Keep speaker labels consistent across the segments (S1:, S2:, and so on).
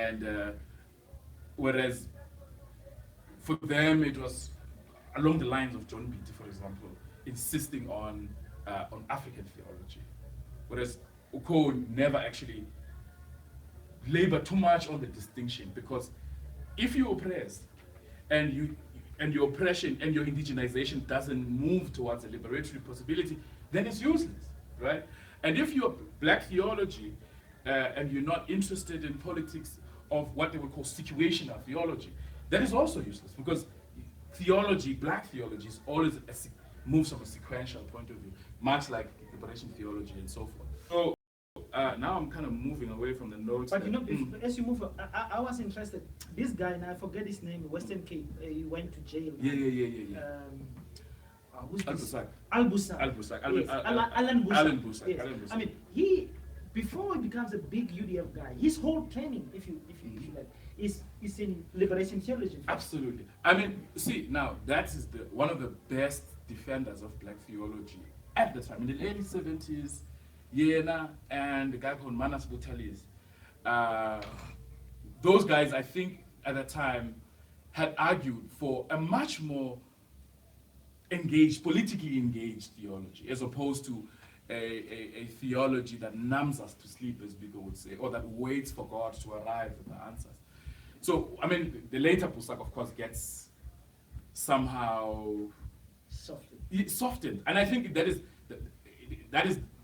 S1: And whereas for them it was along the lines of John Beatty, for example, insisting on African theology, whereas Uko never actually labored too much on the distinction, because if you oppress and your oppression and your indigenization doesn't move towards a liberatory possibility, then it's useless, right? And if you're black theology and you're not interested in politics of what they would call situational theology, that is also useless, because theology, black theology, is always moves from a sequential point of view, much like liberation theology and so forth. So now I'm kind of moving away from the notes.
S2: But as you move, I was interested. This guy, and I forget his name, Western Cape, he went to jail.
S1: Yeah.
S2: Who's this?
S1: Al-Busak.
S2: Yes. Alan Busak.
S1: Alan Busak.
S2: Yes.
S1: Alan Busak.
S2: I mean, before he becomes a big UDF guy, his whole training, if you like, is in liberation theology.
S1: Absolutely. I mean, see, now that is one of the best defenders of black theology at the time in the early 70s. Yena and the guy called Manas Butalis. Those guys, I think, at the time, had argued for a much more politically engaged theology, as opposed to a theology that numbs us to sleep, as people would say, or that waits for God to arrive with the answers. So, I mean, the later Busak, of course, gets somehow softened. And I think that is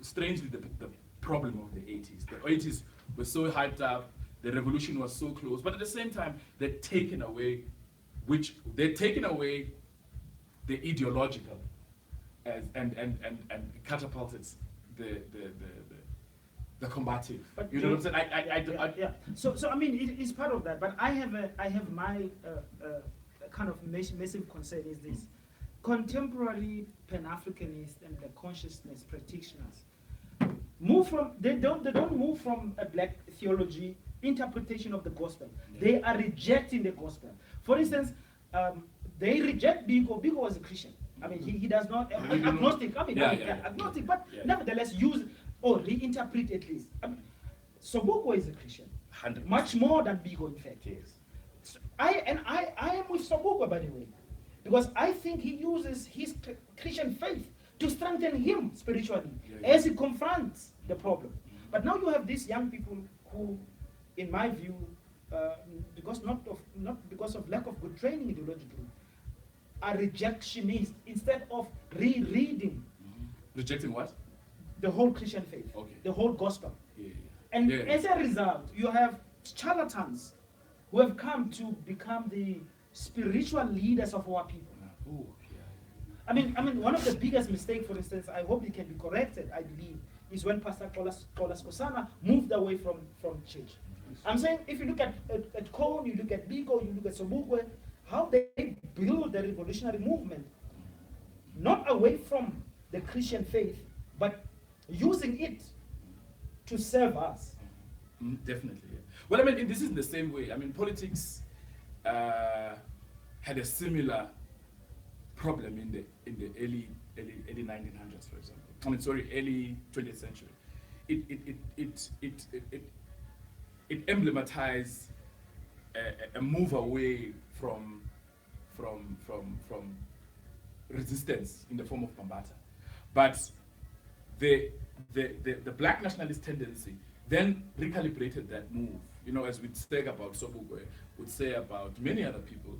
S1: strangely the problem of the 80s. The 80s were so hyped up, the revolution was so close, but at the same time, they're taken away the ideological and catapulted the combative.
S2: But
S1: you know what I'm saying?
S2: Yeah. So I mean, it's part of that. But I have my kind of massive concern is this: contemporary Pan-Africanists and the consciousness practitioners they don't move from a black theology interpretation of the gospel. Yeah. They are rejecting the gospel. For instance, they reject Biko. Biko was a Christian. I mean, he does not agnostic. I mean, agnostic, but nevertheless use or reinterpret at least. I mean, Sobukwe is a Christian,
S1: 100%.
S2: Much more than Biko, in fact.
S1: Yes.
S2: So I am with Sobukwe, by the way, because I think he uses his Christian faith to strengthen him spiritually as he confronts the problem. But now you have these young people who, in my view, not because of lack of good training ideologically, are rejectionists instead of rereading.
S1: Rejecting what?
S2: The whole Christian faith, the whole gospel. And as a result, you have charlatans who have come to become the spiritual leaders of our people. I mean, one of the biggest mistakes, for instance, I hope it can be corrected, I believe, is when Pastor Kolas Kosana moved away from church. I'm saying, if you look at Cone, you look at Biko, you look at Sobukwe, how they build the revolutionary movement, not away from the Christian faith, but using it to serve us.
S1: Definitely. Yeah. Well, I mean, this is the same way. I mean, politics had a similar problem in the early 1900s, for example. I mean, sorry, early 20th century. It emblematized a move away from resistance in the form of Bambata. But the black nationalist tendency then recalibrated that move, you know, as we'd say about Sobukwe, would say about many other people.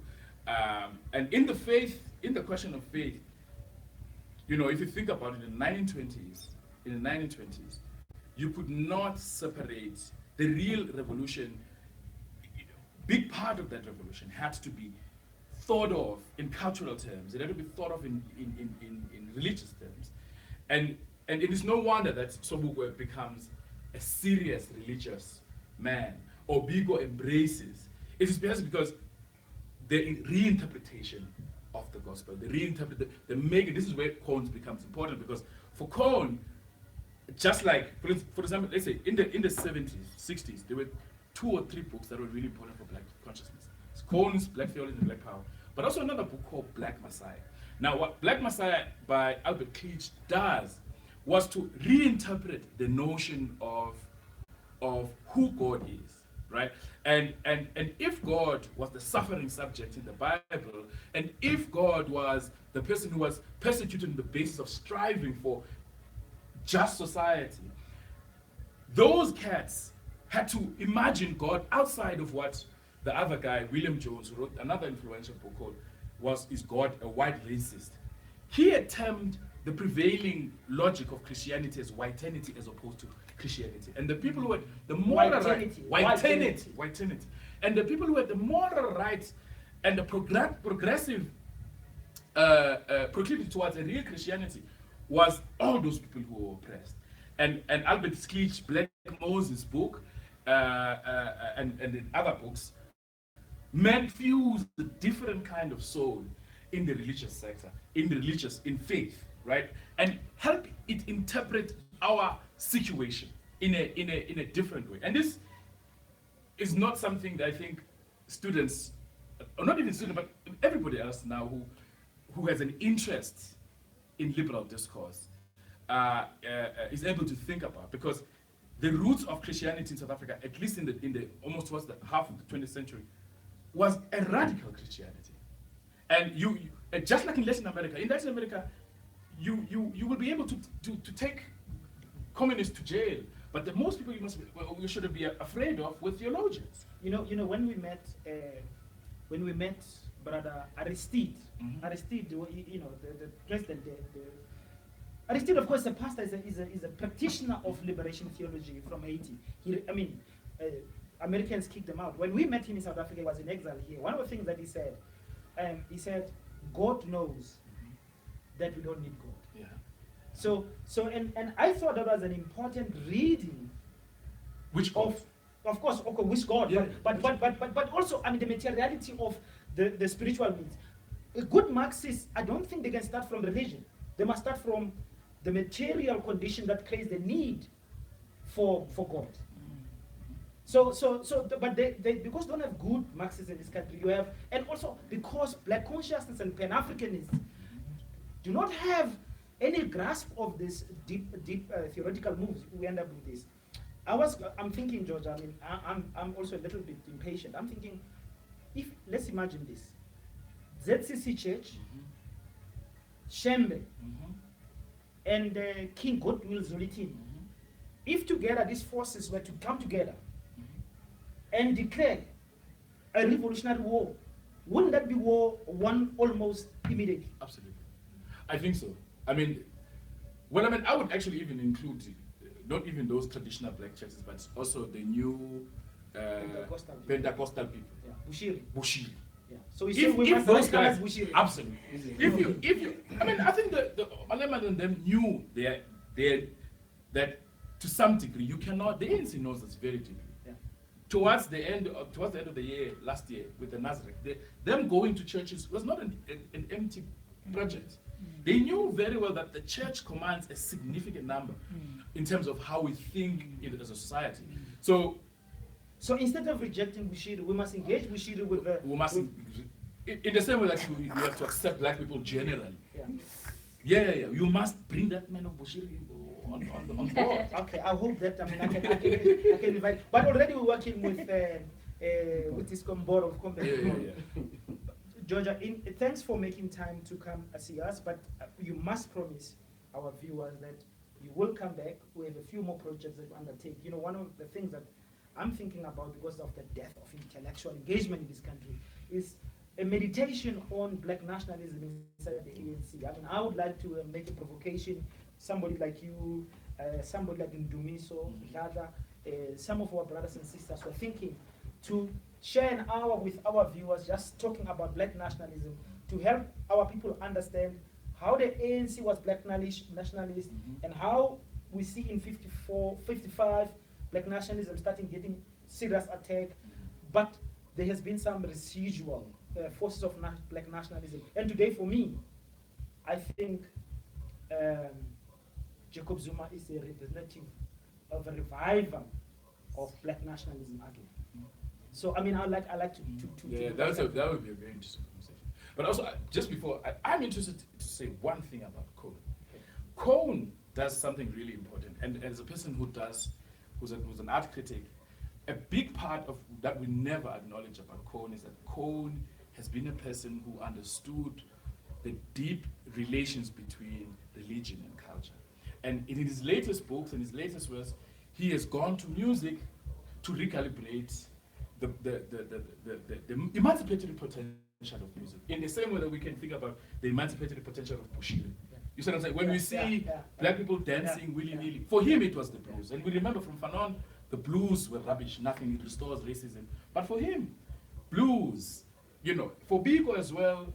S1: And in the question of faith, you know, if you think about it, in the 1920s, you could not separate the real revolution. Big part of that revolution had to be thought of in cultural terms. It had to be thought of in religious terms. And it is no wonder that Sobukwe becomes a serious religious man, or Biko embraces. It is because the reinterpretation of the gospel, this is where Cones becomes important, because for Cone, just like, for example, let's say in the 70s, 60s, there were 2 or 3 books that were really important for black consciousness. It's Cone's Black Theology and Black Power, but also another book called Black Messiah. Now, what Black Messiah by Albert Cleach does was to reinterpret the notion of who God is right? And if God was the suffering subject in the Bible, and if God was the person who was persecuted on the basis of striving for just society, those cats had to imagine God outside of what the other guy, William Jones, who wrote another influential book called Is God a White Racist? He had termed the prevailing logic of Christianity as whitenity as opposed to Christianity. And the people who had the moral right, whitenity. And the people who had the moral right and the progressive proclivity towards a real Christianity was all those people who were oppressed. And Albert Skleech, Black Moses' book, and in other books, men fuse a different kind of soul in the religious sector, in faith, right? And help it interpret our situation in a different way. And this is not something that I think students, or not even students, but everybody else now who has an interest in liberal discourse is able to think about, because the roots of Christianity in South Africa, at least in the almost towards the half of the 20th century, was a radical Christianity. And you just like in Latin America, you will be able to take communists to jail, but the most people you shouldn't be afraid of were theologians.
S2: You know when we met Brother Aristide, Aristide, the president, Aristide, of course, the pastor is a practitioner of liberation theology from Haiti. Americans kicked him out. When we met him in South Africa, he was in exile here. One of the things that he said, God knows that we don't need God.
S1: Yeah.
S2: So and I thought that was an important reading.
S1: Which God?
S2: Of course, okay, which God?
S1: Yeah.
S2: But also, the materiality of the spiritual needs. A good Marxist, I don't think they can start from religion. They must start from the material condition that creates the need for God. But they because they don't have good Marxists in this country, you have, and also because Black consciousness and Pan-Africanism do not have any grasp of this deep theoretical moves, we end up with this. I'm thinking, George. I'm also a little bit impatient. I'm thinking, let's imagine this: ZCC Church, Shembe, and King Goodwill Zwelithini. If together these forces were to come together and declare a revolutionary war, wouldn't that be war won almost immediately?
S1: Absolutely. I think so. I would actually even include not even those traditional black churches, but also the new Pentecostal people.
S2: Yeah. Bushiri. Yeah. So
S1: if those guys,
S2: Bushiri.
S1: Absolutely. If you, I think the Malema and them knew that to some degree the ANC knows this very deeply.
S2: Yeah.
S1: Towards the end of the year, last year, with the Nazareth, them going to churches was not an empty project. They knew very well that the church commands a significant number in terms of how we think as a society. So
S2: instead of rejecting Bushiri, we must engage Bushiri with the...
S1: In the same way that you have to accept black people generally.
S2: Yeah.
S1: You must bring that man of Bushiri on board.
S2: Okay, I hope that I can invite. But already we're working with this board of company. Georgia, thanks for making time to come see us, but you must promise our viewers that you will come back. We have a few more projects that we undertake. One of the things that I'm thinking about because of the death of intellectual engagement in this country is a meditation on black nationalism inside the ANC. I would like to make a provocation. Somebody like you, somebody like Ndumiso, Lada, some of our brothers and sisters were thinking to share an hour with our viewers just talking about black nationalism to help our people understand how the ANC was black nationalist and how we see in 54, 55 black nationalism starting getting serious attack, but there has been some residual forces of black nationalism. And today for me, I think Jacob Zuma is a representative of a revival of black nationalism again. So I like to
S1: that would be a very interesting conversation. But also, just before, I'm interested to say one thing about Cone. Cone does something really important, and as a person who's an art critic, a big part of that we never acknowledge about Cohn is that Cohn has been a person who understood the deep relations between religion and culture. And in his latest books and his latest works, he has gone to music to recalibrate the emancipatory potential of music. In the same way that we can think about the emancipatory potential of Bushiri. You see what I'm saying? When we see black people dancing willy-nilly, for him it was the blues. And we remember from Fanon, the blues were rubbish, nothing, it restores racism. But for him, blues, you know, for Biko as well,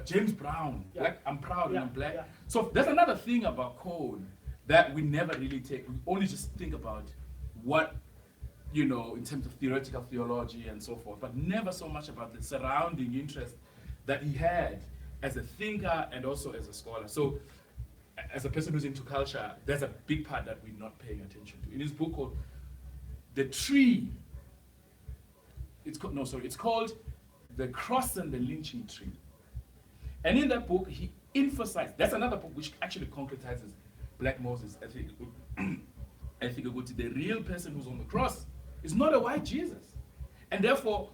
S1: James Brown, like, I'm proud and I'm black. So there's another thing about Cohn that we never really take, we only just think about what, you know, in terms of theoretical theology and so forth, but never so much about the surrounding interest that he had as a thinker and also as a scholar. So as a person who's into culture, there's a big part that we're not paying attention to. In his book called The Tree, it's called The Cross and the Lynching Tree. And in that book, he emphasized, that's another book which actually concretizes Black Moses. I think the real person who's on the cross is not a white Jesus. And therefore,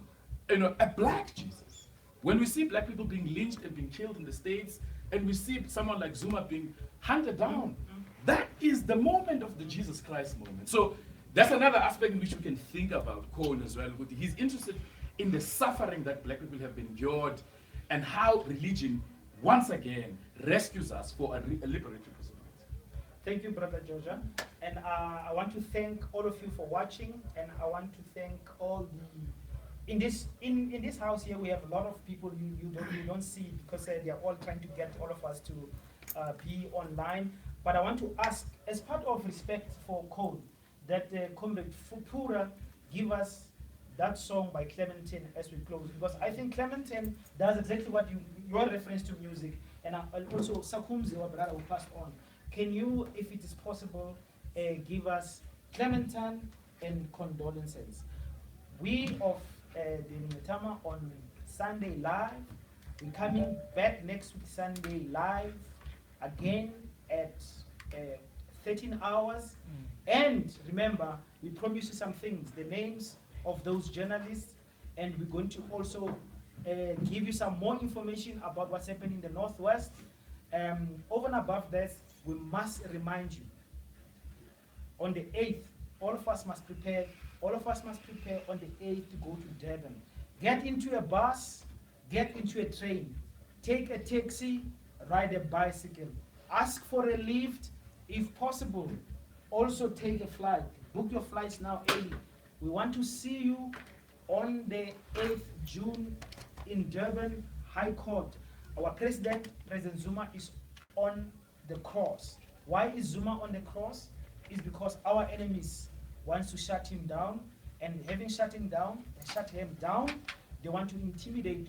S1: you know, a black Jesus. When we see black people being lynched and being killed in the States, and we see someone like Zuma being hunted down, that is the moment of the Jesus Christ moment. So that's another aspect in which we can think about Cohn as well. He's interested in the suffering that black people have endured and how religion, once again, rescues us for a liberatory possibility.
S2: Thank you, Brother Joja. And I want to thank all of you for watching, and I want to thank all the, in this house here, we have a lot of people you don't see because they are all trying to get all of us to be online. But I want to ask, as part of respect for Cohn, that Comrade Fupura give us that song by Clementine as we close, because I think Clementine does exactly what your reference to music, and also Sakumzi, our brother, who passed on. Can you, if it is possible, give us Clementine and Condolences? We of Andile Mngxitama on Sunday live. We're coming back next week Sunday live again at 13 hours. And remember, we promise you some things, the names of those journalists, and we're going to also give you some more information about what's happening in the Northwest. Over and above that, we must remind you, on the 8th, all of us must prepare on the 8th to go to Durban. Get into a bus, get into a train, take a taxi, ride a bicycle, ask for a lift, if possible. Also take a flight. Book your flights now early. We want to see you on the 8th June in Durban High Court. Our President Zuma, is on the cross. Why is Zuma on the cross? It's because our enemies want to shut him down, and having shut him down, they want to intimidate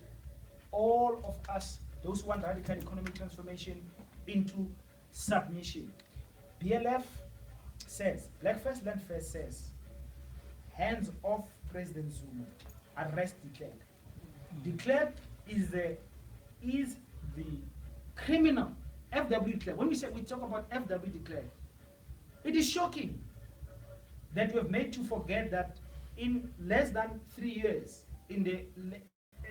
S2: all of us, those who want radical economic transformation, into submission. BLF says, Black First Land First says, hands off President Zuma, arrest declared. Declared is the criminal, FW declared. When we talk about FW declared, it is shocking that we have made to forget that in less than 3 years, in the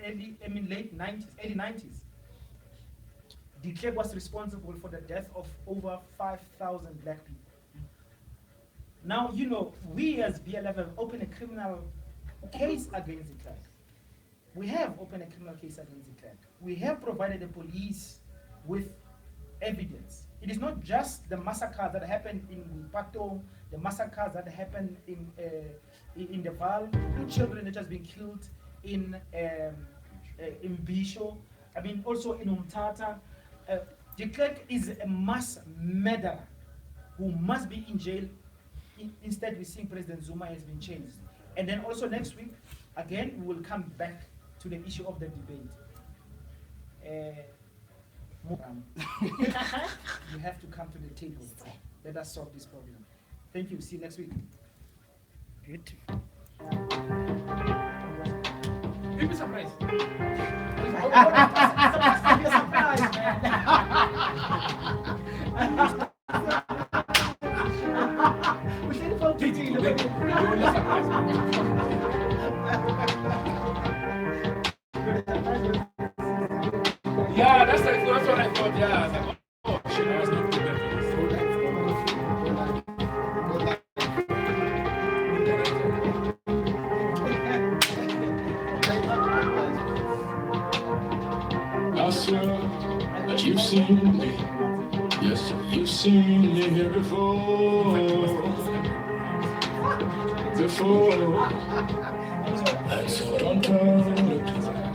S2: late 90s, early 90s, de Klerk was responsible for the death of over 5,000 black people. Now, you know, we as BLF have opened a criminal case against de Klerk. We have opened a criminal case against de Klerk. We have provided the police with evidence. It is not just the massacres that happened in Patong, the massacres that happened in the Val, the children that has been killed in Bisho, I mean also in Umtata. De Klerk is a mass murderer who must be in jail. Instead, we think President Zuma has been changed. And then also next week, again, we will come back to the issue of the debate. You have to come to the table. Let us solve this problem. Thank you. See you next week. Beautiful.
S1: You'll be surprised.
S2: We should
S1: Yeah, that's what I thought. Yeah, I was like, oh, shit, I was not prepared for this. I swear that you've seen me. Yes, you've seen me here before. And so don't tell it.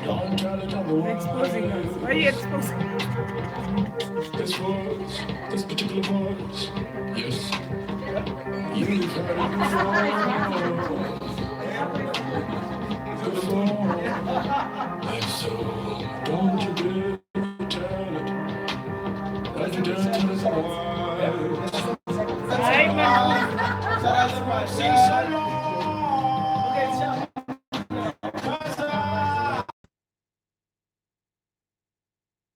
S1: Don't tell it I'm the one.
S3: Exposing us. Why are you exposing
S1: This particular voice, yes, you've heard it before.